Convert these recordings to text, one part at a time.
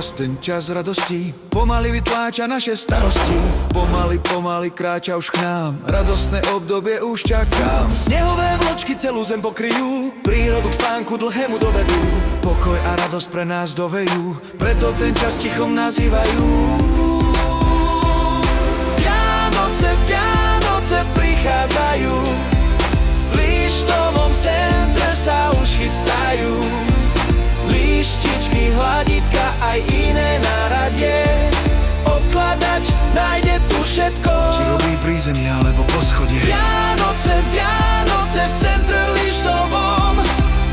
raz ten čas radostí pomaly vytláča naše starosti. Pomaly kráča už k nám, radostné obdobie už čakám. Snehové vločky celú zem pokryjú, prírodu k spánku dlhému dovedú. Pokoj a radosť pre nás dovejú, preto ten čas tichom nazývajú. Vianoce prichádzajú, v Lištovom centre sa už chystajú. Lištičky, hladitka aj iné na rade, odkladač nájde tu všetko. Či robí prízemie alebo poschodie. Vianoce v centre Lištovom,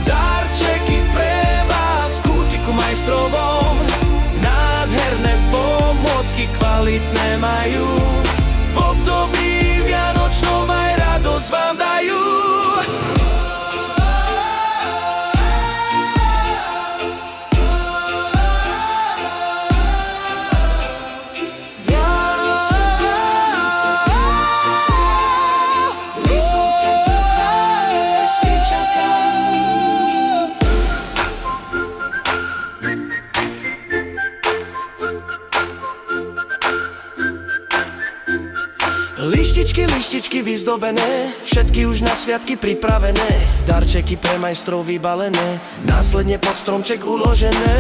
darčeky pre vás v kútiku majstrovom. Nádherné pomôcky kvalitné majú, v období vianočnom aj radosť vám dajú. Lištičky vyzdobené, všetky už na sviatky pripravené. Darčeky pre majstrov vybalené, následne pod stromček uložené.